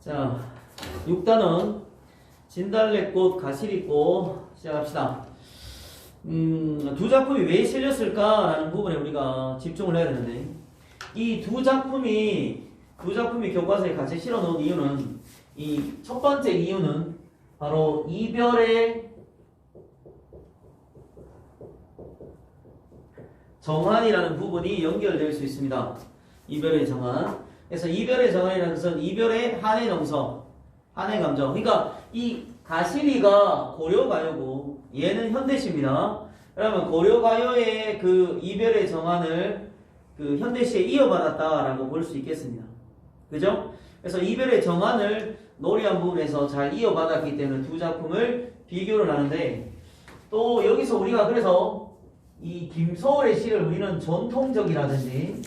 자, 6단원 진달래꽃, 가시리꽃 시작합시다. 두 작품이 왜 실렸을까라는 부분에 우리가 집중을 해야 되는데, 이 두 작품이 교과서에 같이 실어 놓은 이유는, 이 첫 번째 이유는 바로 이별의 정환이라는 부분이 연결될 수 있습니다. 이별의 정환. 그래서 이별의 정환이라는 것은 이별의 한해 정서, 한해 감정. 그러니까 이 가시리가 고려가요고 얘는 현대시입니다. 그러면 고려가요의 그 이별의 정환을 그 현대시에 이어받았다라고 볼 수 있겠습니다. 그죠? 그래서 이별의 정환을 노래한 부분에서 잘 이어받았기 때문에 두 작품을 비교를 하는데, 또 여기서 우리가 그래서 이 김소월의 시를 우리는 전통적이라든지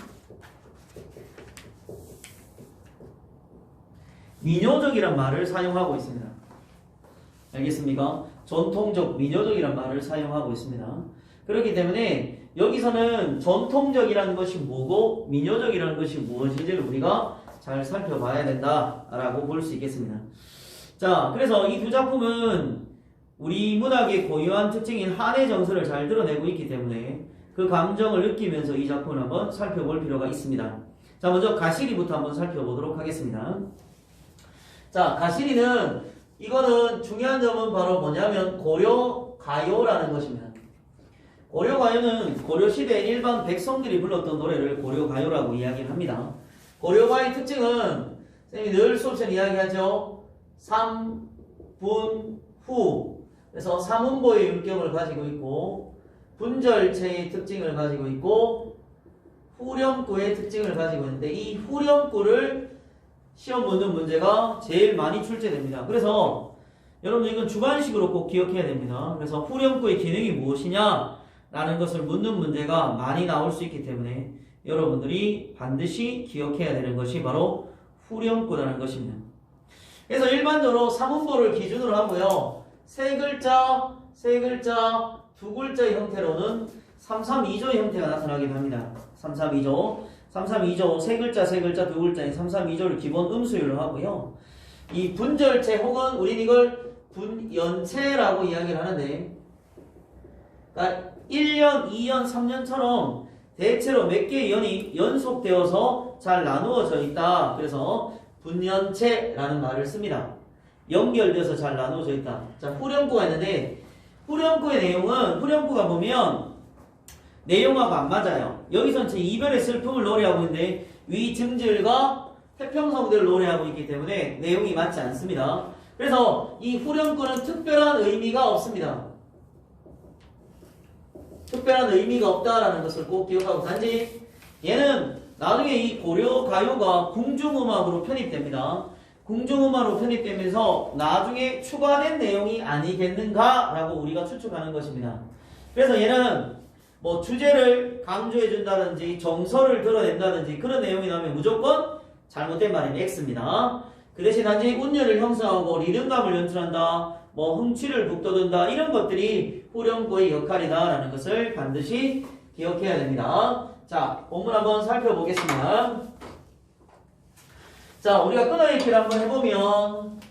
민요적이란 말을 사용하고 있습니다. 알겠습니까? 전통적, 민요적이란 말을 사용하고 있습니다. 그렇기 때문에 여기서는 전통적이라는 것이 뭐고 민요적이라는 것이 무엇인지를 우리가 잘 살펴봐야 된다라고 볼 수 있겠습니다. 자, 그래서 이 두 작품은 우리 문학의 고유한 특징인 한해 정서를 잘 드러내고 있기 때문에 그 감정을 느끼면서 이 작품을 한번 살펴볼 필요가 있습니다. 자, 먼저 가시리부터 한번 살펴보도록 하겠습니다. 자, 가시리는, 이거는 중요한 점은 바로 뭐냐면 고려가요라는 것입니다. 고려가요는 고려시대 일반 백성들이 불렀던 노래를 고려가요라고 이야기를 합니다. 고려가요의 특징은 선생님이 늘 수업시간에 이야기하죠. 삼, 분, 후. 그래서 삼음보의 율격을 가지고 있고, 분절체의 특징을 가지고 있고, 후렴구의 특징을 가지고 있는데, 이 후렴구를 시험 묻는 문제가 제일 많이 출제됩니다. 그래서 여러분 이건 주관식으로 꼭 기억해야 됩니다. 그래서 후렴구의 기능이 무엇이냐 라는 것을 묻는 문제가 많이 나올 수 있기 때문에 여러분들이 반드시 기억해야 되는 것이 바로 후렴구라는 것입니다. 그래서 일반적으로 삼음보를 기준으로 하고요, 세 글자, 두 글자의 형태로는 332조의 형태가 나타나기도 합니다. 332조, 세 글자, 두 글자인 332조를 기본 음수율로 하고요. 이 분절체 혹은 우린 이걸 분연체라고 이야기를 하는데, 그러니까 1년, 2년, 3년처럼 대체로 몇 개의 연이 연속되어서 잘 나누어져 있다. 그래서 분연체라는 말을 씁니다. 연결돼서 잘 나누어져 있다. 자, 후렴구가 있는데, 후렴구의 내용은, 후렴구가 보면 내용하고 안 맞아요. 여기서는 제 이별의 슬픔을 노래하고 있는데 위증질과 태평성대를 노래하고 있기 때문에 내용이 맞지 않습니다. 그래서 이 후렴구는 특별한 의미가 없습니다. 특별한 의미가 없다라는 것을 꼭 기억하고, 단지 얘는 나중에 이 고려가요가 궁중음악으로 편입됩니다. 궁중음악으로 편입되면서 나중에 추가된 내용이 아니겠는가라고 우리가 추측하는 것입니다. 그래서 얘는 뭐 주제를 강조해준다든지 정서를 드러낸다든지 그런 내용이 나오면 무조건 잘못된 말인 X입니다. 그 대신 단지 운율을 형성하고 리듬감을 연출한다, 뭐 흥취를 북돋운다, 이런 것들이 후렴구의 역할이다라는 것을 반드시 기억해야 됩니다. 자, 본문 한번 살펴보겠습니다. 자, 우리가 끊어읽기를 한번 해보면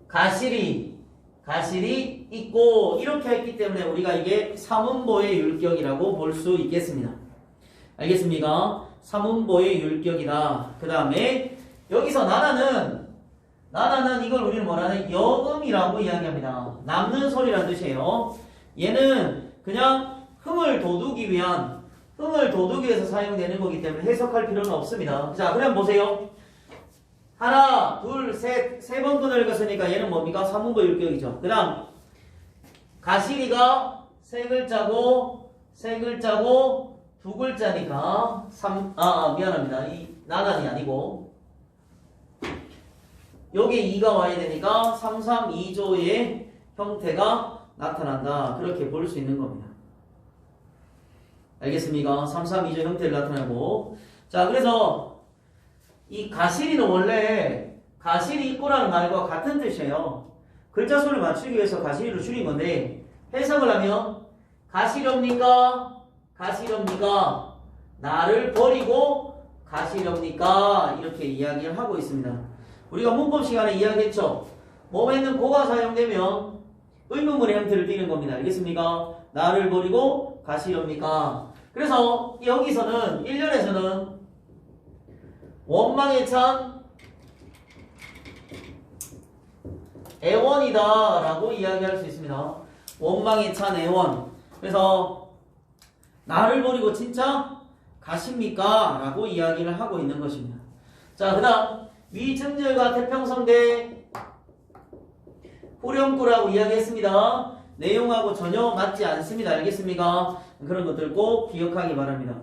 가시리 있고 이렇게 했기 때문에 우리가 이게 삼음보의 율격이라고 볼 수 있겠습니다. 알겠습니까? 삼음보의 율격이다. 그 다음에 여기서 나나는 이걸 우리는 뭐라는 여음이라고 이야기합니다. 남는 소리라는 뜻이에요. 얘는 그냥 흥을 돋우기 위해서 사용되는 거기 때문에 해석할 필요는 없습니다. 자, 그럼 보세요. 하나, 둘, 셋, 세 번 끈을 읽었으니까 얘는 뭡니까? 삼음보 율격이죠. 그 다음, 가시리가 세 글자고, 두 글자니까, 미안합니다. 이 나난이 아니고, 여기에 2가 와야 되니까 332조의 형태가 나타난다. 그렇게 볼 수 있는 겁니다. 알겠습니까? 332조 형태를 나타내고. 자, 그래서, 이 가시리는 원래 가시리 있고라는 말과 같은 뜻이에요. 글자 수를 맞추기 위해서 가시리로 줄인 건데, 해석을 하면 가시렵니까? 나를 버리고 가시렵니까? 이렇게 이야기를 하고 있습니다. 우리가 문법 시간에 이야기했죠. 뭐에는 고가 사용되면 의문문의 형태를 띠는 겁니다. 알겠습니까? 나를 버리고 가시렵니까? 그래서 여기서는 1년에서는 원망에 찬 애원이다 라고 이야기할 수 있습니다. 원망에 찬 애원. 그래서 나를 버리고 진짜 가십니까? 라고 이야기를 하고 있는 것입니다. 자, 그 다음 위증절과 태평성대 후렴구라고 이야기했습니다. 내용하고 전혀 맞지 않습니다. 알겠습니까? 그런 것들 꼭 기억하기 바랍니다.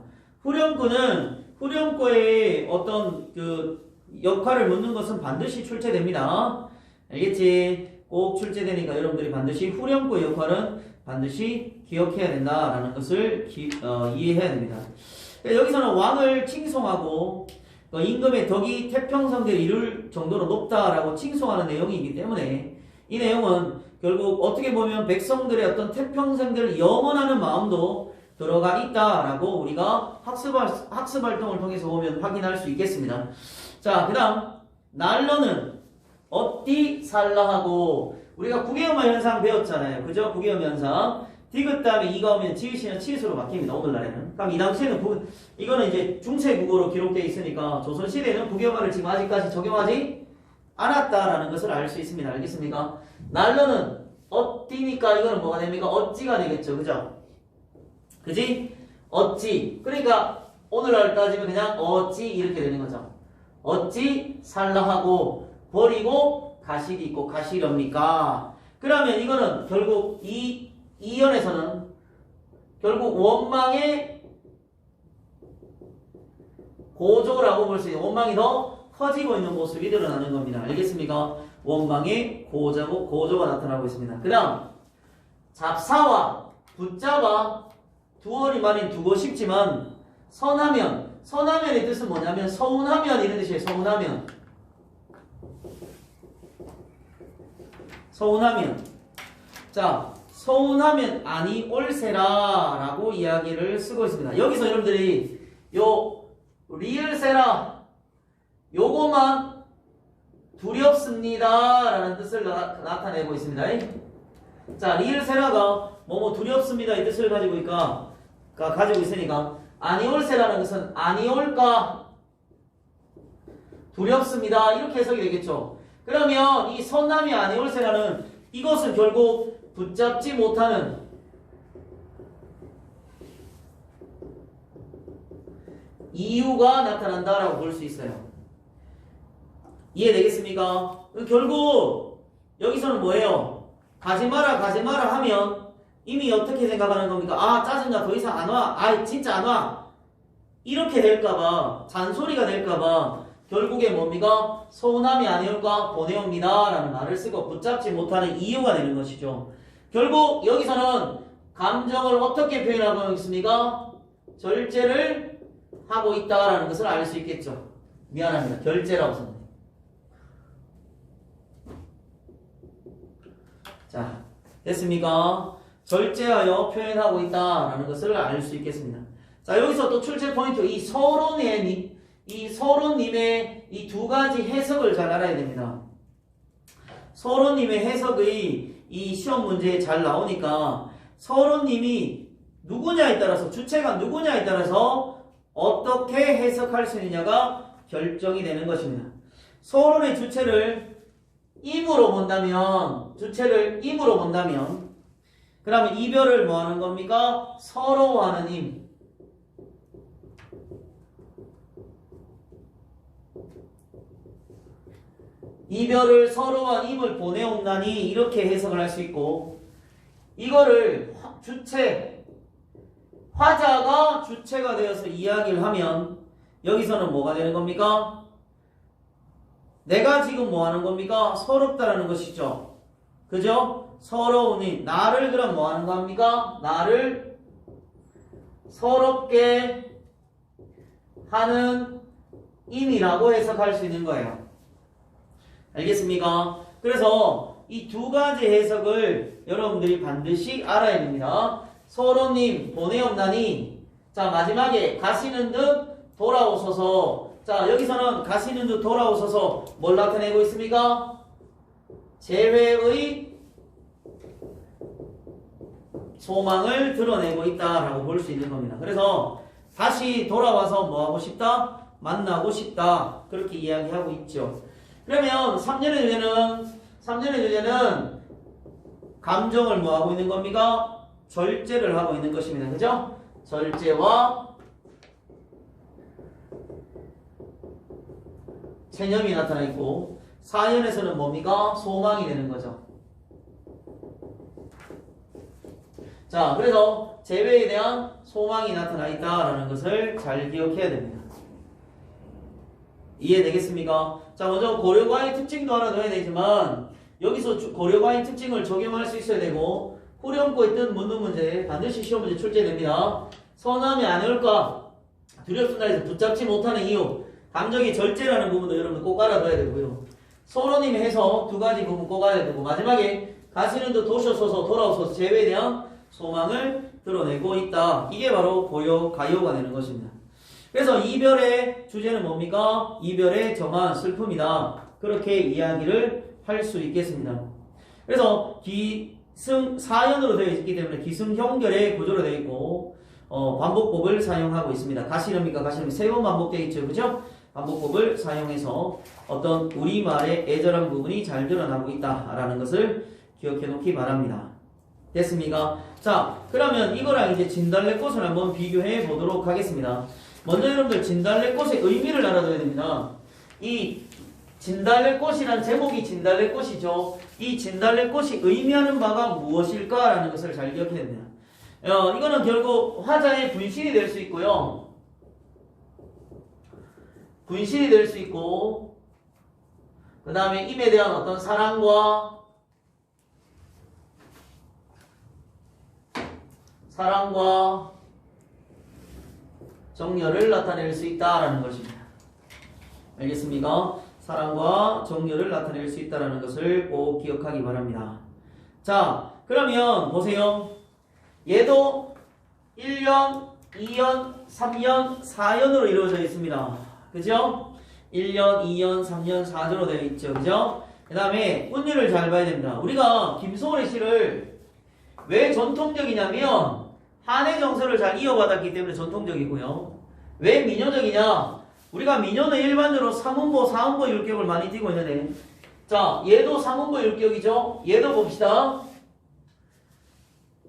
후렴구의 어떤 그 역할을 묻는 것은 반드시 출제됩니다. 알겠지? 꼭 출제되니까 여러분들이 반드시 후렴구의 역할은 반드시 기억해야 된다라는 것을 이해해야 됩니다. 여기서는 왕을 칭송하고 임금의 덕이 태평성대를 이룰 정도로 높다라고 칭송하는 내용이기 때문에 이 내용은 결국 어떻게 보면 백성들의 어떤 태평성대를 염원하는 마음도 들어가 있다라고 우리가 학습 활동을 통해서 보면 확인할 수 있겠습니다. 자, 그 다음 날러는 어디 살라하고 우리가 국외음화 현상 배웠잖아요. 그죠? 국외음 현상. 디귿 다음에 이가 오면 지읒이나 치읒으로 바뀝니다. 오늘날에는. 그럼 이 당시에는 이거는 이제 중세 국어로 기록되어 있으니까 조선시대에는 국외음화를 지금 아직까지 적용하지 않았다라는 것을 알 수 있습니다. 알겠습니까? 날러는 어디니까 이거는 뭐가 됩니까? 어찌가 되겠죠. 그죠? 그지? 어찌. 그러니까 오늘날 따지면 그냥 어찌 이렇게 되는 거죠. 어찌 살라하고 버리고 가시리고 가시렵니까? 그러면 이거는 결국 이 이연에서는 결국 원망의 고조라고 볼 수 있는 원망이 더 커지고 있는 모습이 드러나는 겁니다. 알겠습니까? 원망의 고조가 나타나고 있습니다. 그 다음 잡사와 붙잡아 두어리 말인 두고 싶지만 선하면의 뜻은 뭐냐면 서운하면 이런 뜻이에요. 서운하면 자 서운하면 아니 올세라 라고 이야기를 쓰고 있습니다. 여기서 여러분들이 요 리을세라 요거만 두렵습니다 라는 뜻을 나타내고 있습니다. 자 리을세라가 뭐뭐 두렵습니다 이 뜻을 가지고 있으니까 아니올세라는 것은 아니올까 두렵습니다 이렇게 해석이 되겠죠. 그러면 이 선남이 아니올세라는 이것은 결국 붙잡지 못하는 이유가 나타난다라고 볼 수 있어요. 이해되겠습니까? 결국 여기서는 뭐예요? 가지마라 하면 이미 어떻게 생각하는 겁니까? 아 짜증나 더 이상 안 와. 아 진짜 안 와. 이렇게 될까봐 잔소리가 될까봐 결국에 뭡니까? 서운함이 아니올까 보내옵니다 라는 말을 쓰고 붙잡지 못하는 이유가 되는 것이죠. 결국 여기서는 감정을 어떻게 표현하고 있습니까? 절제를 하고 있다라는 것을 알 수 있겠죠. 미안합니다. 결제라고 썼네요. 자, 됐습니까? 절제하여 표현하고 있다라는 것을 알 수 있겠습니다. 자, 여기서 또 출제 포인트, 이 서론님의 이 두 가지 해석을 잘 알아야 됩니다. 서론님의 해석의 이 시험 문제에 잘 나오니까 서론님이 누구냐에 따라서 주체가 누구냐에 따라서 어떻게 해석할 수 있느냐가 결정이 되는 것입니다. 서론의 주체를 임으로 본다면 그러면 이별을 뭐 하는 겁니까? 서러워하는 임. 이별을 서러워한 임을 보내옵나니 이렇게 해석을 할 수 있고 이거를 화자가 주체가 되어서 이야기를 하면 여기서는 뭐가 되는 겁니까? 내가 지금 뭐 하는 겁니까? 서럽다라는 것이죠. 그죠? 서러우니 나를 그럼 뭐 하는 겁니까? 나를 서럽게 하는 임이라고 해석할 수 있는 거예요. 알겠습니까? 그래서 이 두 가지 해석을 여러분들이 반드시 알아야 됩니다. 서로님 보내옵나니 자 마지막에 가시는 듯 돌아오소서 자, 여기서는 가시는 듯 돌아오셔서 뭘 나타내고 있습니까? 재회의 소망을 드러내고 있다라고 볼 수 있는 겁니다. 그래서 다시 돌아와서 뭐 하고 싶다? 만나고 싶다. 그렇게 이야기하고 있죠. 그러면 3년의 주제는 감정을 뭐 하고 있는 겁니까? 절제를 하고 있는 것입니다. 그죠? 절제와 체념이 나타나 있고, 4연에서는 뭡니까? 소망이 되는 거죠. 자, 그래서 재회에 대한 소망이 나타나 있다라는 것을 잘 기억해야 됩니다. 이해되겠습니까? 자, 먼저 고려과의 특징도 하나 넣어야 되지만, 여기서 고려과의 특징을 적용할 수 있어야 되고, 후렴구에 뜬 묻는 문제 반드시 시험 문제 출제됩니다. 선함이 안 올까? 두렵습니다 해서 붙잡지 못하는 이유, 감정의 절제라는 부분도 여러분 꼭 알아둬야 되고요. 서론임 해서 두 가지 부분 꼭 알아야 되고, 마지막에 가시는 듯 도셔서서 돌아오셔서 재회에 대한 소망을 드러내고 있다. 이게 바로 고요, 가요가 되는 것입니다. 그래서 이별의 주제는 뭡니까? 이별의 정한 슬픔이다. 그렇게 이야기를 할 수 있겠습니다. 그래서 기승, 사연으로 되어 있기 때문에 기승형결의 구조로 되어 있고, 반복법을 사용하고 있습니다. 가시름이니까 가시름이 3번 반복되어 있죠. 그죠? 반복법을 사용해서 어떤 우리말의 애절한 부분이 잘 드러나고 있다라는 것을 기억해 놓기 바랍니다. 됐습니까? 자, 그러면 이거랑 이제 진달래꽃을 한번 비교해 보도록 하겠습니다. 먼저 여러분들 진달래꽃의 의미를 알아둬야 됩니다. 이 진달래꽃이란 제목이 진달래꽃이죠. 이 진달래꽃이 의미하는 바가 무엇일까라는 것을 잘 기억해야 됩니다. 이거는 결국 화자의 분신이 될 수 있고요. 분신이 될 수 있고, 그 다음에 임에 대한 어떤 사랑과 정열을 나타낼 수 있다라는 것입니다. 알겠습니까? 사랑과 정열을 나타낼 수 있다라는 것을 꼭 기억하기 바랍니다. 자, 그러면 보세요. 얘도 1년, 2년, 3년, 4년으로 이루어져 있습니다. 그죠? 1년, 2년, 3년, 4년으로 되어 있죠. 그죠? 그 다음에 운율을 잘 봐야 됩니다. 우리가 김소월의 시를 왜 전통적이냐면 한의 정서를 잘 이어받았기 때문에 전통적이고요. 왜 민요적이냐? 우리가 민요는 일반적으로 3음보, 4음보 율격을 많이 띄고 있는데, 자, 얘도 3음보 율격이죠? 얘도 봅시다.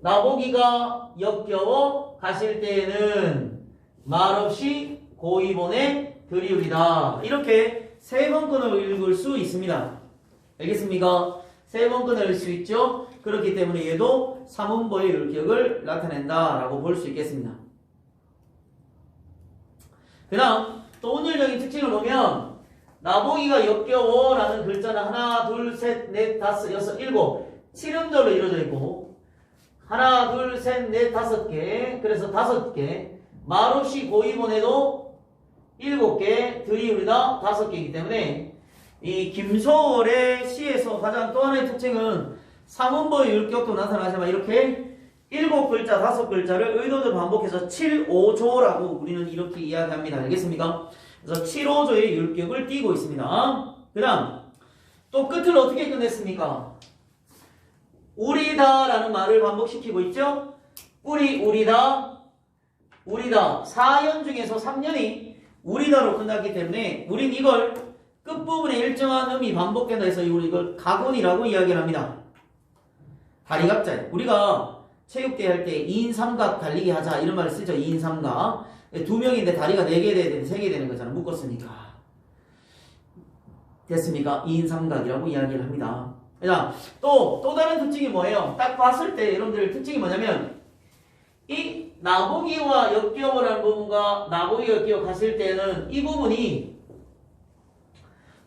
나보기가 역겨워 가실 때에는 말없이 고이본에 들이우리다. 이렇게 3번 끈을 읽을 수 있습니다. 알겠습니까? 3번 끈을 읽을 수 있죠? 그렇기 때문에 얘도 3음보의 율격을 나타낸다라고 볼 수 있겠습니다. 그 다음 또 운율적인 특징을 보면 나보기가 역겨워라는 글자는 하나, 둘, 셋, 넷, 다섯, 여섯, 일곱 7음절로 이루어져 있고, 하나, 둘, 셋, 넷, 5개, 그래서 5개, 말없이 고이본에도 7개, 들이우리다 5개이기 때문에 이 김소월의 시에서 가장 또 하나의 특징은 3음보의 율격도 나타나지만 이렇게 7글자, 5글자를 의도적으로 반복해서 7-5조라고 우리는 이렇게 이야기합니다. 알겠습니까? 그래서 7-5조의 율격을 띄고 있습니다. 그 다음 또 끝을 어떻게 끝냈습니까? 우리다라는 말을 반복시키고 있죠? 우리다. 4연 중에서 3년이 우리다로 끝났기 때문에 우린 이걸 끝부분에 일정한 음이 반복된다 해서 이걸 가군이라고 이야기를 합니다. 다리각자. 우리가 체육대회 할 때 2인 3각 달리기 하자 이런 말을 쓰죠. 2인 3각. 2명인데 다리가 4개 돼야 되는데 3개 되는 거잖아. 묶었으니까. 됐습니까? 2인 3각이라고 이야기를 합니다. 자, 또 다른 특징이 뭐예요? 딱 봤을 때 여러분들 특징이 뭐냐면 이 나보기와 역겨워라는 부분과 나보기와 역겨워 갔을 때는 이 부분이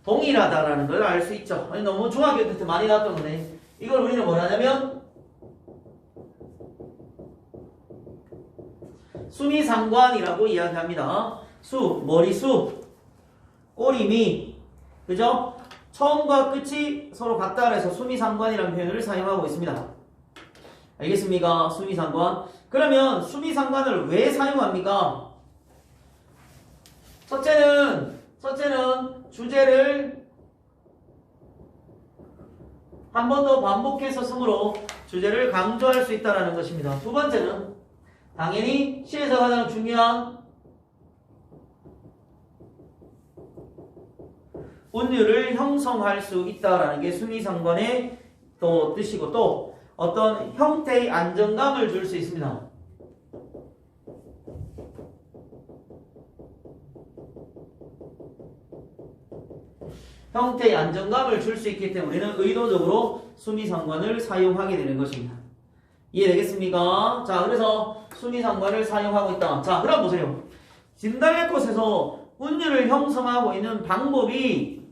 동일하다라는 걸 알 수 있죠. 아니, 너무 중학교 때 많이 나왔던 건데 이걸 우리는 뭐라 하냐면 수미상관이라고 이야기합니다. 머리수, 꼬리미, 그죠? 처음과 끝이 서로 같다 그래서 수미상관이라는 표현을 사용하고 있습니다. 알겠습니까? 수미상관. 그러면 수미상관을 왜 사용합니까? 첫째는 주제를 한 번 더 반복해서 쓰므로 주제를 강조할 수 있다는 것입니다. 두 번째는 당연히 시에서 가장 중요한 운율을 형성할 수 있다라는 게 수미상관의 또 뜻이고, 또 어떤 형태의 안정감을 줄 수 있습니다. 형태의 안정감을 줄 수 있기 때문에 우리는 의도적으로 수미상관을 사용하게 되는 것입니다. 이해되겠습니까? 자, 그래서 수미상관을 사용하고 있다. 자, 그럼 보세요. 진달래꽃에서 운율을 형성하고 있는 방법이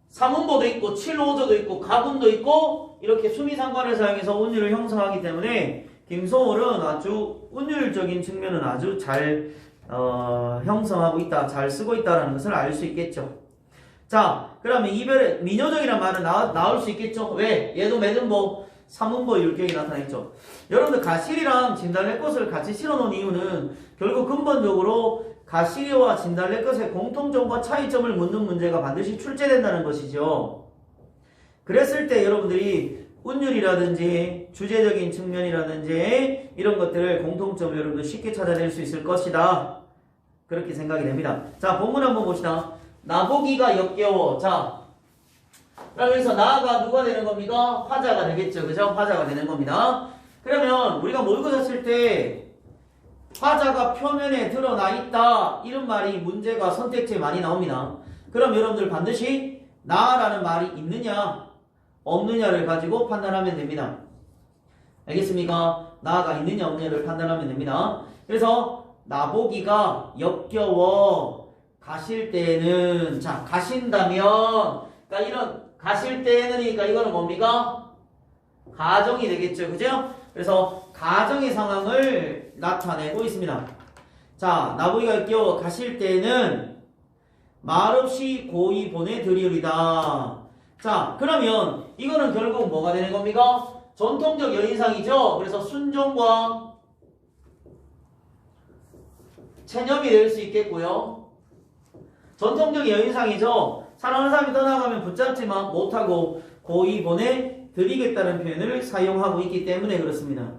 삼음보도 있고 7호조도 있고 가분도 있고 이렇게 수미상관을 사용해서 운율을 형성하기 때문에 김소월은 아주 운율적인 측면은 아주 잘 형성하고 있다, 잘 쓰고 있다는 것을 알 수 있겠죠. 자, 그러면 이별의 민요적이라는 말은 나올 수 있겠죠. 왜? 얘도 매듭보, 삼음보 율격이 나타나있죠. 여러분들 가시리랑 진달래꽃을 같이 실어놓은 이유는 결국 근본적으로 가시리와 진달래꽃의 공통점과 차이점을 묻는 문제가 반드시 출제된다는 것이죠. 그랬을 때 여러분들이 운율이라든지 주제적인 측면이라든지 이런 것들을 공통점을 여러분들 쉽게 찾아낼 수 있을 것이다. 그렇게 생각이 됩니다. 자, 본문 한번 봅시다. 나보기가 역겨워. 자, 그러면서 나가 누가 되는 겁니까? 화자가 되겠죠. 그죠? 화자가 되는 겁니다. 그러면 우리가 모의고 샀을 때 화자가 표면에 드러나 있다, 이런 말이 문제가 선택지에 많이 나옵니다. 그럼 여러분들 반드시 나라는 말이 있느냐 없느냐를 가지고 판단하면 됩니다. 알겠습니까? 나가 있느냐 없느냐를 판단하면 됩니다. 그래서 나보기가 역겨워 가실 때는, 자, 가신다면, 그러니까 이런 가실 때는이니까 이거는 뭡니까? 가정이 되겠죠. 그죠? 그래서 가정의 상황을 나타내고 있습니다. 자, 나보기가 역겨워 가실 때는 말없이 고이 보내드리리다. 자, 그러면 이거는 결국 뭐가 되는 겁니까? 전통적 여인상이죠. 그래서 순종과 체념이 될 수 있겠고요. 전통적 여인상이죠. 사랑하는 사람이 떠나가면 붙잡지만 못하고 고이 보내드리겠다는 표현을 사용하고 있기 때문에 그렇습니다.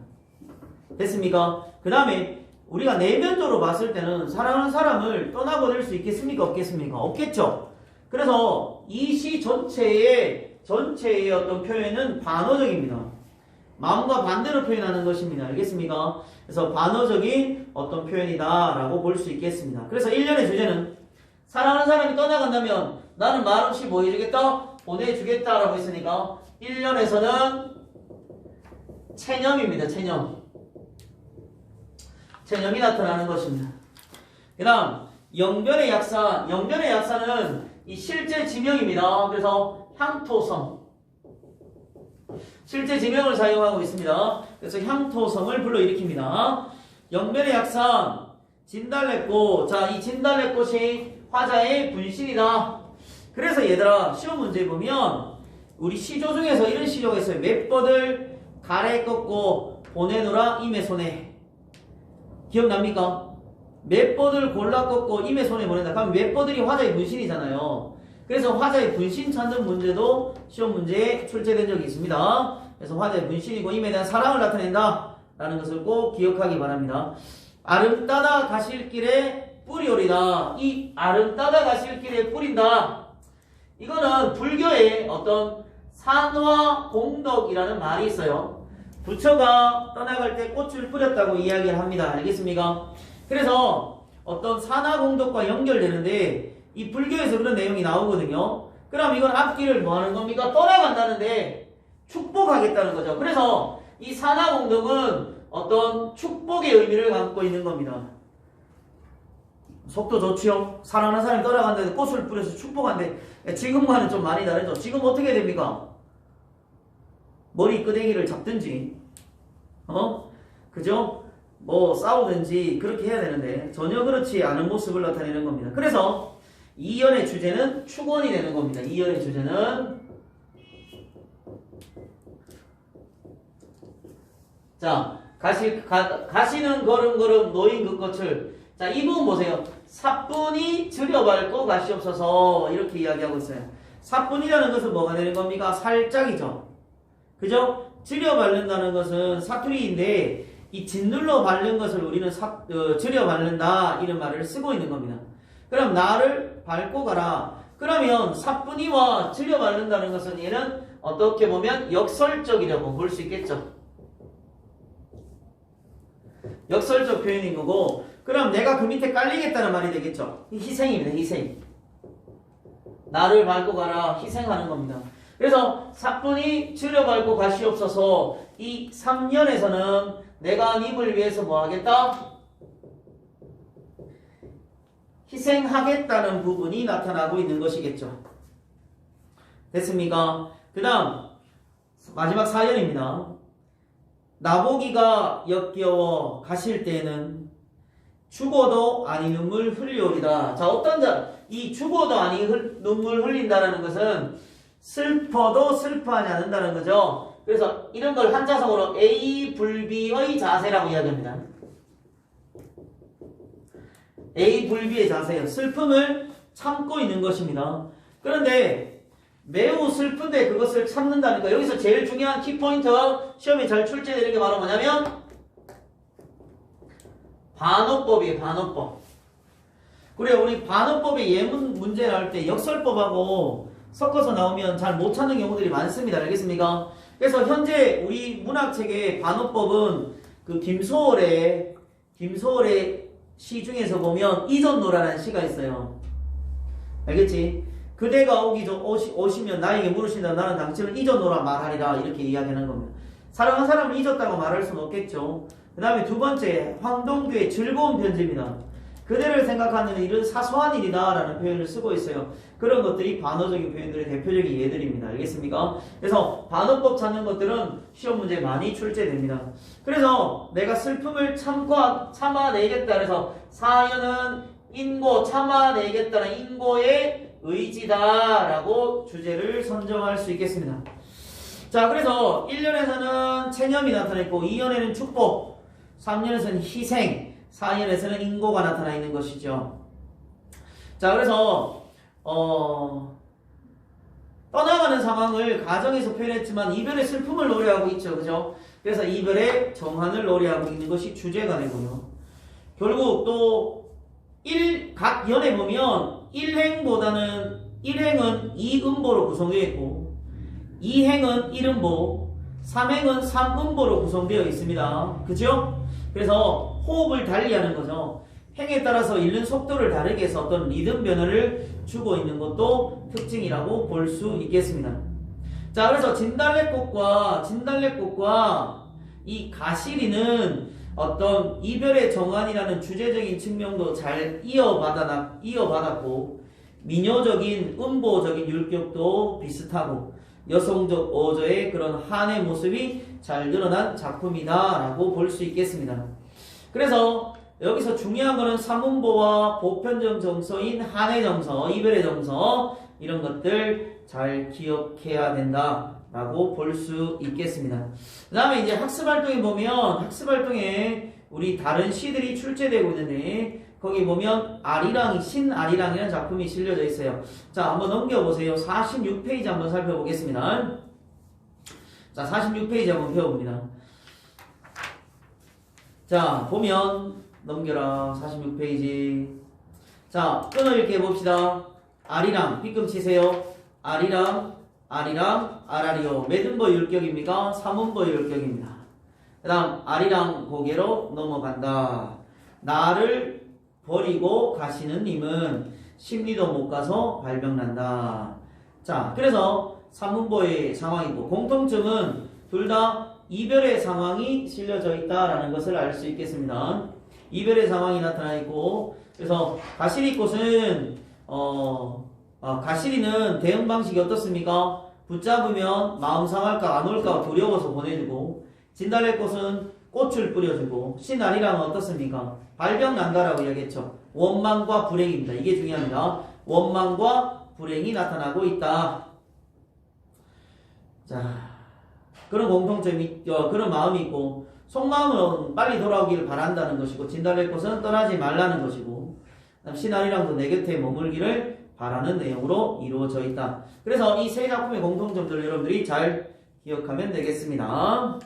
됐습니까? 그 다음에 우리가 내면적으로 봤을 때는 사랑하는 사람을 떠나보낼 수 있겠습니까? 없겠습니까? 없겠죠. 그래서 이 시 전체의 어떤 표현은 반어적입니다. 마음과 반대로 표현하는 것입니다. 알겠습니까? 그래서 반어적인 어떤 표현이다 라고 볼 수 있겠습니다. 그래서 1년의 주제는 사랑하는 사람이 떠나간다면 나는 말없이 뭐 해주겠다? 보내주겠다 라고 했으니까 1년에서는 체념입니다. 체념이 나타나는 것입니다. 그 다음 영변의 약사는 이 실제 지명입니다. 그래서 향토성, 실제 지명을 사용하고 있습니다. 그래서 향토성을 불러일으킵니다. 영변의 약사, 진달래꽃. 자, 이 진달래꽃이 화자의 분신이다. 그래서 얘들아, 시험 문제 보면 우리 시조 중에서 이런 시조가 있어요. 맷뻗을 가래 꺾고 보내노라 임의 손에. 기억납니까? 맷뻗을 골라 꺾고 임의 손에 보낸다. 그럼 맷뻗들이 화자의 분신이잖아요. 그래서 화자의 분신 찾는 문제도 시험 문제에 출제된 적이 있습니다. 그래서 화자의 분신이고 임에 대한 사랑을 나타낸다 라는 것을 꼭 기억하기 바랍니다. 아름따다 가실 길에 뿌리오리다. 이 아름따다 가실 길에 뿌린다. 이거는 불교의 어떤 산화공덕이라는 말이 있어요. 부처가 떠나갈 때 꽃을 뿌렸다고 이야기를 합니다. 알겠습니까? 그래서 어떤 산화공덕과 연결되는데 이 불교에서 그런 내용이 나오거든요. 그럼 이건 앞길을 뭐 하는 겁니까? 떠나간다는데 축복하겠다는 거죠. 그래서 이 산화공덕은 어떤 축복의 의미를 갖고 있는 겁니다. 속도 좋지요? 사랑하는 사람이 떠나간다는데 꽃을 뿌려서 축복한데 지금과는 좀 많이 다르죠. 지금 어떻게 됩니까? 머리 끄댕이를 잡든지 그죠? 뭐 싸우든지 그렇게 해야 되는데 전혀 그렇지 않은 모습을 나타내는 겁니다. 그래서 이연의 주제는 축원이 되는 겁니다. 이연의 주제는, 자, 가시는 걸음걸음 노인 그 꽃을. 자, 이 부분 보세요. 사뿐히 들여밟고 가시옵소서 이렇게 이야기하고 있어요. 사뿐이라는 것은 뭐가 되는 겁니까? 살짝이죠. 그죠? 들여밟는다는 것은 사투리인데 이 짓눌러 밟는 것을 우리는 들여밟는다 이런 말을 쓰고 있는 겁니다. 그럼 나를 밟고 가라. 그러면 사뿐이와 들여밟는다는 것은 얘는 어떻게 보면 역설적이라고 볼 수 있겠죠. 역설적 표현인 거고, 그럼 내가 그 밑에 깔리겠다는 말이 되겠죠. 희생입니다. 희생. 나를 밟고 가라. 희생하는 겁니다. 그래서 사뿐히 들여밟고 가시옵소서. 이 3년에서는 내가 님을 위해서 뭐 하겠다? 희생하겠다는 부분이 나타나고 있는 것이겠죠. 됐습니까? 그 다음 마지막 사연입니다. 나보기가 역겨워 가실 때는 죽어도 아니 눈물 흘리오리다. 자, 어떤 이 죽어도 아니 눈물 흘린다는 것은 슬퍼도 슬퍼하지 않는다는 거죠. 그래서 이런 걸 한자성어로 A 불비의 자세라고 이야기합니다. A 불비의 자세예요. 슬픔을 참고 있는 것입니다. 그런데 매우 슬픈데 그것을 참는다니까 여기서 제일 중요한 키포인트가 시험에 잘 출제되는 게 바로 뭐냐면 반어법이에요. 반어법. 그래, 우리 반어법의 예문 문제 나올 때 역설법하고 섞어서 나오면 잘 못 찾는 경우들이 많습니다. 알겠습니까? 그래서 현재 우리 문학책의 반어법은 그 김소월의 시 중에서 보면 이전노라라는 시가 있어요. 알겠지? 그대가 오시면 나에게 물으신다. 나는 당신을 잊었노라 말하리라. 이렇게 이야기하는 겁니다. 사랑한 사람을 잊었다고 말할 수는 없겠죠. 그 다음에 두 번째, 황동규의 즐거운 편지입니다. 그대를 생각하는 일은 사소한 일이다 라는 표현을 쓰고 있어요. 그런 것들이 반어적인 표현들의 대표적인 예들입니다. 알겠습니까? 그래서 반어법 찾는 것들은 시험 문제에 많이 출제됩니다. 그래서 내가 슬픔을 참아내겠다. 그래서 사연은 인고, 참아내겠다는 인고의 의지다 라고 주제를 선정할 수 있겠습니다. 자, 그래서 1년에서는 체념이 나타났고 2년에는 축복, 3년에서는 희생, 4년에서는 인고가 나타나 있는 것이죠. 자, 그래서 떠나가는 상황을 가정에서 표현했지만 이별의 슬픔을 노래하고 있죠. 그죠? 그래서 이별의 정한을 노래하고 있는 것이 주제가 되고요. 결국 또 각 연에 보면 1행은 2음보로 구성되어 있고 2행은 1음보, 3행은 3음보로 구성되어 있습니다. 그죠? 그래서 호흡을 달리하는 거죠. 행에 따라서 읽는 속도를 다르게 해서 어떤 리듬 변화를 주고 있는 것도 특징이라고 볼 수 있겠습니다. 자, 그래서 진달래꽃과 이 가시리는 어떤 이별의 정한이라는 주제적인 측면도 잘 이어받았고 미녀적인 음보적인 율격도 비슷하고 여성적 어조의 그런 한의 모습이 잘 드러난 작품이다 라고 볼 수 있겠습니다. 그래서 여기서 중요한 거는 삼음보와 보편적 정서인 한의 정서, 이별의 정서 이런 것들 잘 기억해야 된다 라고 볼 수 있겠습니다. 그 다음에 이제 학습활동에 보면 학습활동에 우리 다른 시들이 출제되고 있는데 거기 보면 신아리랑이라는 작품이 실려져 있어요. 자, 한번 넘겨보세요. 46페이지 한번 살펴보겠습니다. 자, 46페이지 한번 펴봅니다. 자, 보면 넘겨라. 46페이지. 자, 끊어읽기 해봅시다. 아리랑, 삐끔 치세요. 아리랑, 아라리요. 몇 음보 율격입니까? 3음보 율격입니다. 그 다음 아리랑 고개로 넘어간다. 나를 버리고 가시는 님은 심리도 못 가서 발병난다. 자, 그래서 3음보의 상황이고 공통점은 둘 다 이별의 상황이 실려져 있다라는 것을 알 수 있겠습니다. 이별의 상황이 나타나 있고 그래서 가시리꽃은 가시리는 대응 방식이 어떻습니까? 붙잡으면 마음 상할까 안 올까 두려워서 보내주고 진달래꽃은 꽃을 뿌려주고 신아리랑은 어떻습니까? 발병 난다라고 이야기했죠. 원망과 불행입니다. 이게 중요합니다. 원망과 불행이 나타나고 있다. 자, 그런 공통점이 그런 마음이 있고 속마음은 빨리 돌아오기를 바란다는 것이고 진달래꽃은 떠나지 말라는 것이고 그다음 신하리랑도 내 곁에 머물기를 바라는 내용으로 이루어져 있다. 그래서 이 세 작품의 공통점들을 여러분들이 잘 기억하면 되겠습니다.